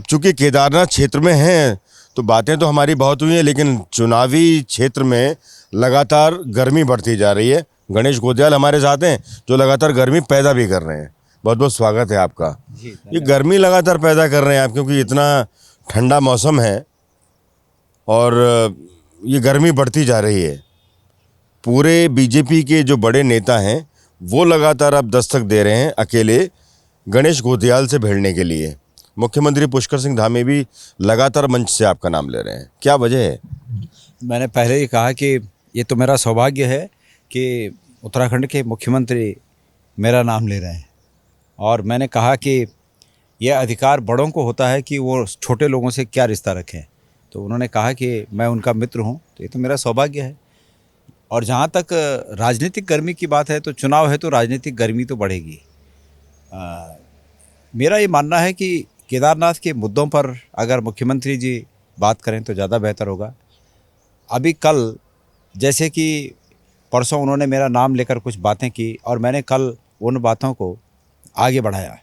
अब चूंकि केदारनाथ क्षेत्र में हैं तो बातें तो हमारी बहुत हुई हैं, लेकिन चुनावी क्षेत्र में लगातार गर्मी बढ़ती जा रही है। गणेश गोदियाल हमारे साथ हैं जो लगातार गर्मी पैदा भी कर रहे हैं। बहुत बहुत स्वागत है आपका। ये गर्मी लगातार पैदा कर रहे हैं आप, क्योंकि इतना ठंडा मौसम है और ये गर्मी बढ़ती जा रही है। पूरे बीजेपी के जो बड़े नेता हैं वो लगातार अब दस्तक दे रहे हैं अकेले गणेश गोदियाल से भिड़ने के लिए। मुख्यमंत्री पुष्कर सिंह धामी भी लगातार मंच से आपका नाम ले रहे हैं, क्या वजह है? मैंने पहले ही कहा कि ये तो मेरा सौभाग्य है कि उत्तराखंड के मुख्यमंत्री मेरा नाम ले रहे हैं, और मैंने कहा कि यह अधिकार बड़ों को होता है कि वो छोटे लोगों से क्या रिश्ता रखें। तो उन्होंने कहा कि मैं उनका मित्र हूँ, तो ये तो मेरा सौभाग्य है। और जहाँ तक राजनीतिक गर्मी की बात है, तो चुनाव है तो राजनीतिक गर्मी तो बढ़ेगी। मेरा ये मानना है कि केदारनाथ के मुद्दों पर अगर मुख्यमंत्री जी बात करें तो ज़्यादा बेहतर होगा। अभी कल जैसे कि परसों उन्होंने मेरा नाम लेकर कुछ बातें की और मैंने कल उन बातों को आगे बढ़ाया।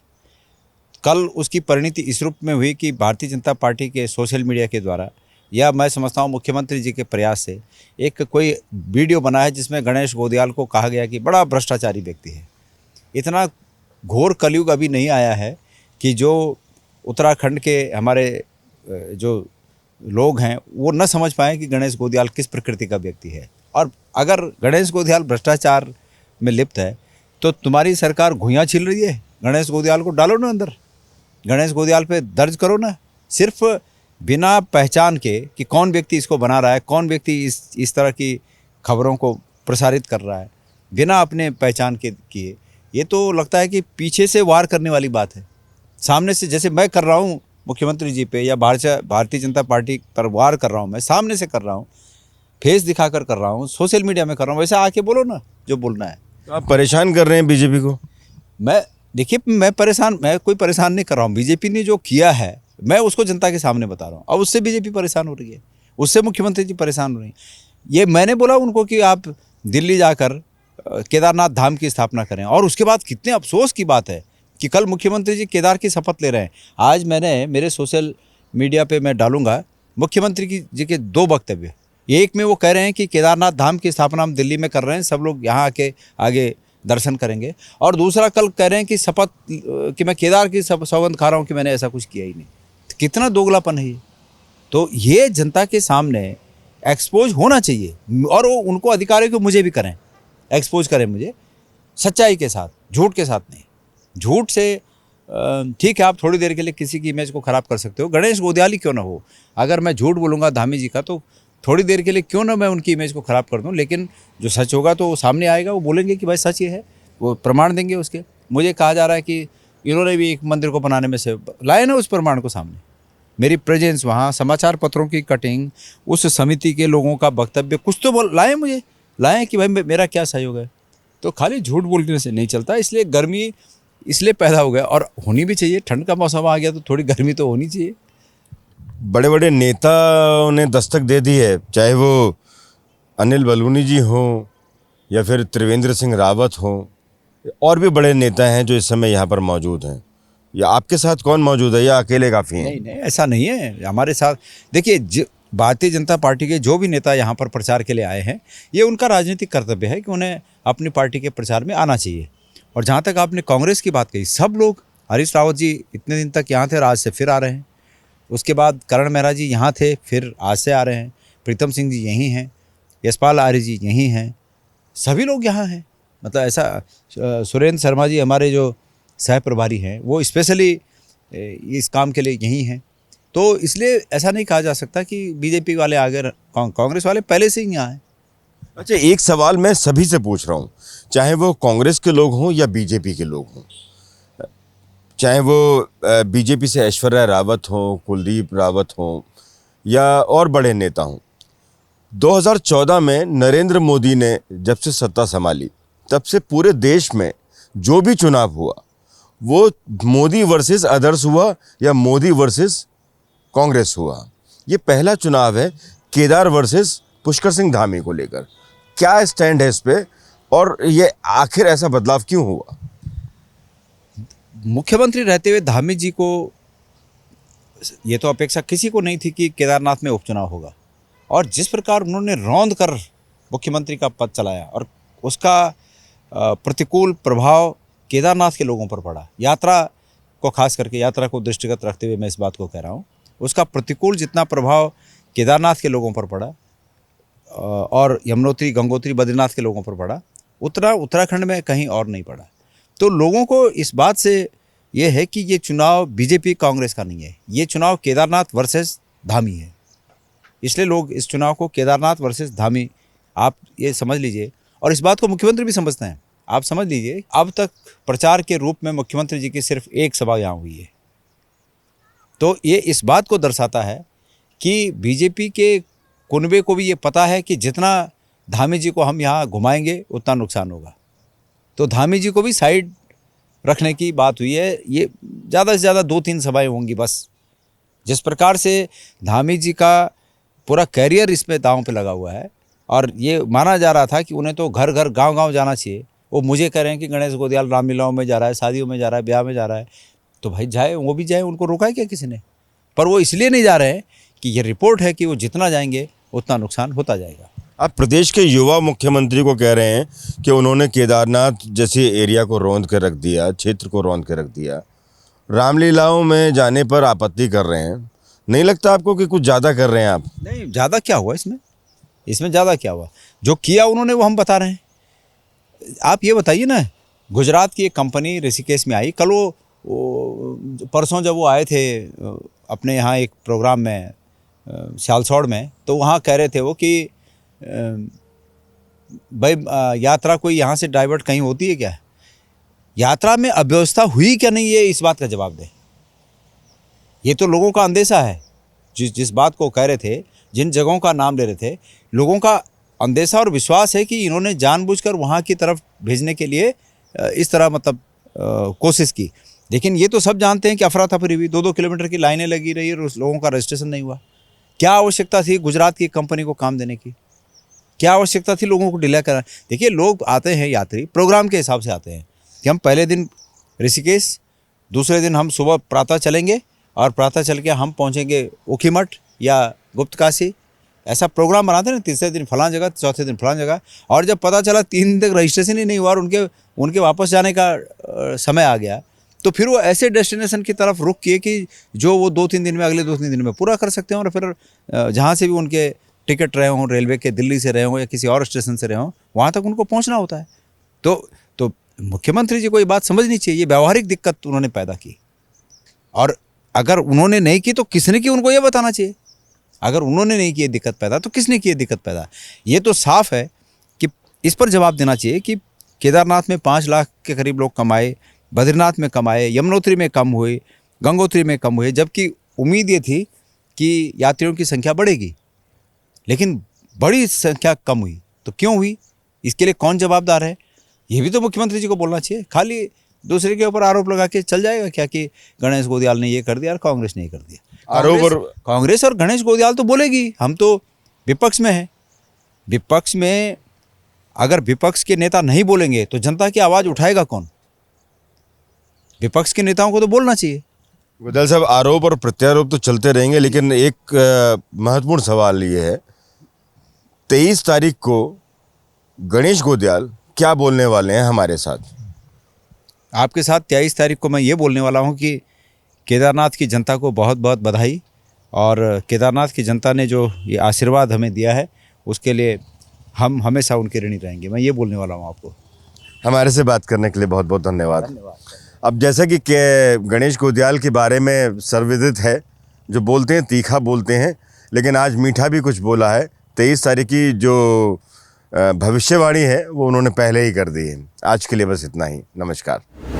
कल उसकी परिणति इस रूप में हुई कि भारतीय जनता पार्टी के सोशल मीडिया के द्वारा, या मैं समझता हूँ मुख्यमंत्री जी के प्रयास से, एक कोई वीडियो बना है जिसमें गणेश गोदियाल को कहा गया कि बड़ा भ्रष्टाचारी व्यक्ति है। इतना घोर कलयुग अभी नहीं आया है कि जो उत्तराखंड के हमारे जो लोग हैं वो न समझ पाएँ कि गणेश गोदियाल किस प्रकृति का व्यक्ति है। और अगर गणेश गोदियाल भ्रष्टाचार में लिप्त है तो तुम्हारी सरकार घुइयाँ छील रही है। गणेश गोदियाल को डालो ना अंदर, गणेश गोदियाल पे दर्ज करो ना। सिर्फ बिना पहचान के कि कौन व्यक्ति इसको बना रहा है, कौन व्यक्ति इस तरह की खबरों को प्रसारित कर रहा है, बिना अपने पहचान के किए, ये तो लगता है कि पीछे से वार करने वाली बात है। सामने से जैसे मैं कर रहा हूँ मुख्यमंत्री जी पे या भारतीय जनता पार्टी पर वार कर रहा हूँ, मैं सामने से कर रहा हूँ, फेस दिखाकर कर रहा हूँ, सोशल मीडिया में कर रहा हूँ, वैसे आके बोलो ना जो बोलना है। तो आप परेशान कर रहे हैं बीजेपी को? देखिए मैं कोई परेशान नहीं कर रहा हूँ। बीजेपी ने जो किया है मैं उसको जनता के सामने बता रहा हूँ। अब उससे बीजेपी परेशान हो रही है, उससे मुख्यमंत्री जी परेशान हो रही हैं। ये मैंने बोला उनको कि आप दिल्ली जाकर केदारनाथ धाम की स्थापना करें, और उसके बाद कितने अफसोस की बात है कि कल मुख्यमंत्री जी केदार की शपथ ले रहे हैं। आज मैंने मेरे सोशल मीडिया पे मैं डालूंगा मुख्यमंत्री जी के 2 वक्तव्य। एक में वो कह रहे हैं कि केदारनाथ धाम की स्थापना हम दिल्ली में कर रहे हैं, सब लोग यहाँ आके आगे दर्शन करेंगे, और दूसरा कल कह रहे हैं कि शपथ कि मैं केदार की सौगंध खा रहा हूँ कि मैंने ऐसा कुछ किया ही नहीं। तो कितना दोगलापन है ये। तो ये जनता के सामने एक्सपोज होना चाहिए, और वो उनको अधिकार है कि मुझे भी करें, एक्सपोज करें मुझे सच्चाई के साथ, झूठ के साथ नहीं। झूठ से ठीक है आप थोड़ी देर के लिए किसी की इमेज को ख़राब कर सकते हो, गणेश गोदियाल ही क्यों ना हो। अगर मैं झूठ बोलूँगा धामी जी का तो थोड़ी देर के लिए क्यों ना मैं उनकी इमेज को ख़राब कर दूं, लेकिन जो सच होगा तो सामने आएगा, वो बोलेंगे कि भाई सच ये है, वो प्रमाण देंगे उसके। मुझे कहा जा रहा है कि इन्होंने भी एक मंदिर को बनाने में से लाए ना उस प्रमाण को सामने, मेरी प्रेजेंस वहाँ, समाचार पत्रों की कटिंग, उस समिति के लोगों का वक्तव्य, कुछ तो लाए, मुझे लाएँ कि भाई मेरा क्या सहयोग है। तो खाली झूठ बोलने से नहीं चलता, इसलिए गर्मी इसलिए पैदा हो गया, और होनी भी चाहिए। ठंड का मौसम आ गया तो थोड़ी गर्मी तो होनी चाहिए। बड़े बड़े नेताओं ने दस्तक दे दी है, चाहे वो अनिल बलूनी जी हों या फिर त्रिवेंद्र सिंह रावत हों, और भी बड़े नेता हैं जो इस समय यहाँ पर मौजूद हैं। या आपके साथ कौन मौजूद है या अकेले काफ़ी हैं? नहीं, ऐसा नहीं है। हमारे साथ देखिए, भारतीय जनता पार्टी के जो भी नेता यहाँ पर प्रचार के लिए आए हैं, ये उनका राजनीतिक कर्तव्य है कि उन्हें अपनी पार्टी के प्रचार में आना चाहिए। और जहाँ तक आपने कांग्रेस की बात कही, सब लोग, हरीश रावत जी इतने दिन तक यहाँ थे, आज से फिर आ रहे हैं। उसके बाद करण मेहरा जी यहाँ थे, फिर आज से आ रहे हैं। प्रीतम सिंह जी यहीं हैं, यशपाल आर्य जी यहीं हैं, सभी लोग यहाँ हैं। मतलब ऐसा सुरेंद्र शर्मा जी हमारे जो सह प्रभारी हैं, वो स्पेशली इस काम के लिए यहीं हैं। तो इसलिए ऐसा नहीं कहा जा सकता कि बीजेपी वाले आगे, कांग्रेस वाले पहले से ही यहाँ हैं। अच्छा, एक सवाल मैं सभी से पूछ रहा हूँ, चाहे वो कांग्रेस के लोग हों या बीजेपी के लोग हों, चाहे वो बीजेपी से ऐश्वर्या रावत हों, कुलदीप रावत हों या और बड़े नेता हों, 2014 में नरेंद्र मोदी ने जब से सत्ता संभाली तब से पूरे देश में जो भी चुनाव हुआ वो मोदी वर्सेस अदर्स हुआ या मोदी वर्सेस कांग्रेस हुआ। ये पहला चुनाव है केदार वर्सेस पुष्कर सिंह धामी को लेकर। क्या स्टैंड है इस पे, और ये आखिर ऐसा बदलाव क्यों हुआ? मुख्यमंत्री रहते हुए धामी जी को ये तो अपेक्षा किसी को नहीं थी कि केदारनाथ में उपचुनाव होगा, और जिस प्रकार उन्होंने रौंद कर मुख्यमंत्री का पद चलाया और उसका प्रतिकूल प्रभाव केदारनाथ के लोगों पर पड़ा, यात्रा को खास करके, यात्रा को दृष्टिगत रखते हुए मैं इस बात को कह रहा हूँ, उसका प्रतिकूल जितना प्रभाव केदारनाथ के लोगों पर पड़ा और यमुनोत्री, गंगोत्री, बद्रीनाथ के लोगों पर पड़ा, उतना उत्तराखंड में कहीं और नहीं पड़ा। तो लोगों को इस बात से ये है कि ये चुनाव बीजेपी कांग्रेस का नहीं है, ये चुनाव केदारनाथ वर्सेस धामी है। इसलिए लोग इस चुनाव को केदारनाथ वर्सेस धामी, आप ये समझ लीजिए, और इस बात को मुख्यमंत्री भी समझते हैं। आप समझ लीजिए, अब तक प्रचार के रूप में मुख्यमंत्री जी की सिर्फ एक सभा यहाँ हुई है। तो ये इस बात को दर्शाता है कि बीजेपी के कुनबे को भी ये पता है कि जितना धामी जी को हम यहाँ घुमाएंगे उतना नुकसान होगा। तो धामी जी को भी साइड रखने की बात हुई है। ये ज़्यादा से ज़्यादा 2-3 सभाएं होंगी बस। जिस प्रकार से धामी जी का पूरा कैरियर इसमें दांव पे लगा हुआ है, और ये माना जा रहा था कि उन्हें तो घर घर गांव गांव जाना चाहिए। वो मुझे कह रहे हैं कि गणेश गोदियाल रामलीलाओं में जा रहा है, शादियों में जा रहा है, ब्याह में जा रहा है, तो भाई जाए, वो भी जाए, उनको रोका है क्या किसी ने? पर वो इसलिए नहीं जा रहे हैं कि ये रिपोर्ट है कि वो जितना जाएंगे उतना नुकसान होता जाएगा। आप प्रदेश के युवा मुख्यमंत्री को कह रहे हैं कि उन्होंने केदारनाथ जैसे एरिया को रौंद कर रख दिया, क्षेत्र को रौंद कर रख दिया, रामलीलाओं में जाने पर आपत्ति कर रहे हैं। नहीं लगता आपको कि कुछ ज़्यादा कर रहे हैं आप? नहीं, ज़्यादा क्या हुआ इसमें ज़्यादा क्या हुआ? जो किया उन्होंने वो हम बता रहे हैं। आप ये बताइए ना, गुजरात की एक कंपनी ऋषिकेश में आई, कल वो परसों जब वो आए थे अपने यहाँ एक प्रोग्राम में सालसौड़ में, तो वहाँ कह रहे थे वो कि भाई यात्रा कोई यहाँ से डाइवर्ट कहीं होती है क्या? यात्रा में अव्यवस्था हुई क्या नहीं, ये इस बात का जवाब दें। ये तो लोगों का अंदेशा है, जिस बात को कह रहे थे, जिन जगहों का नाम ले रहे थे, लोगों का अंदेशा और विश्वास है कि इन्होंने जानबूझकर वहाँ की तरफ भेजने के लिए इस तरह मतलब कोशिश की। लेकिन ये तो सब जानते हैं कि अफरा तफरी हुई, 2-2 किलोमीटर की लाइनें लगी रही और उस लोगों का रजिस्ट्रेशन नहीं हुआ। क्या आवश्यकता थी गुजरात की कंपनी को काम देने की? क्या आवश्यकता थी लोगों को डिले करना? देखिए, लोग आते हैं, यात्री प्रोग्राम के हिसाब से आते हैं कि हम पहले दिन ऋषिकेश, दूसरे दिन हम सुबह प्रातः चलेंगे और प्रातः चल के हम पहुँचेंगे ऊखीमठ या गुप्तकाशी, ऐसा प्रोग्राम बनाते हैं ना। तीसरे दिन फलां जगह, चौथे दिन फलां जगह, और जब पता चला 3 दिन तक रजिस्ट्रेशन ही नहीं हुआ और उनके वापस जाने का समय आ गया, तो फिर वो ऐसे डेस्टिनेशन की तरफ रुख किए कि जो वो 2-3 दिन में, अगले 2-3 दिन में पूरा कर सकते हैं, और फिर जहाँ से भी उनके टिकट रहे हों, रेलवे के, दिल्ली से रहे हों या किसी और स्टेशन से रहे हों, वहाँ तक उनको पहुँचना होता है। तो मुख्यमंत्री जी को ये बात समझनी चाहिए। ये व्यावहारिक दिक्कत उन्होंने पैदा की, और अगर उन्होंने नहीं की तो किसने की, उनको ये बताना चाहिए। अगर उन्होंने नहीं की दिक्कत पैदा तो किसने की दिक्कत पैदा? ये तो साफ है कि इस पर जवाब देना चाहिए कि केदारनाथ में 5 लाख के करीब लोग कमाए, बद्रीनाथ में कमाए, यमुनोत्री में कम हुए, गंगोत्री में कम हुए, जबकि उम्मीद ये थी कि यात्रियों की संख्या बढ़ेगी, लेकिन बड़ी संख्या कम हुई। तो क्यों हुई? इसके लिए कौन जवाबदार है? ये भी तो मुख्यमंत्री जी को बोलना चाहिए। खाली दूसरे के ऊपर आरोप लगा के चल जाएगा क्या कि गणेश गोदियाल ने ये कर दिया और कांग्रेस ने ये कर दिया? कांग्रेस और गणेश गोदियाल तो बोलेगी, हम तो विपक्ष में हैं। विपक्ष में अगर विपक्ष के नेता नहीं बोलेंगे तो जनता की आवाज़ उठाएगा कौन? विपक्ष के नेताओं को तो बोलना चाहिए। गोदियाल साहब, आरोप और प्रत्यारोप तो चलते रहेंगे, लेकिन एक महत्वपूर्ण सवाल ये है, 23 तारीख को गणेश गोदियाल क्या बोलने वाले हैं हमारे साथ? आपके साथ 23 तारीख को मैं ये बोलने वाला हूँ कि केदारनाथ की जनता को बहुत बहुत बधाई, और केदारनाथ की जनता ने जो ये आशीर्वाद हमें दिया है उसके लिए हम हमेशा उनके ऋणी रहेंगे। मैं ये बोलने वाला हूँ आपको। हमारे से बात करने के लिए बहुत बहुत धन्यवाद। अब जैसा कि गणेश गोदियाल के बारे में सर्वविदित है, जो बोलते हैं तीखा बोलते हैं, लेकिन आज मीठा भी कुछ बोला है। 23 तारीख की जो भविष्यवाणी है वो उन्होंने पहले ही कर दी है। आज के लिए बस इतना ही। नमस्कार।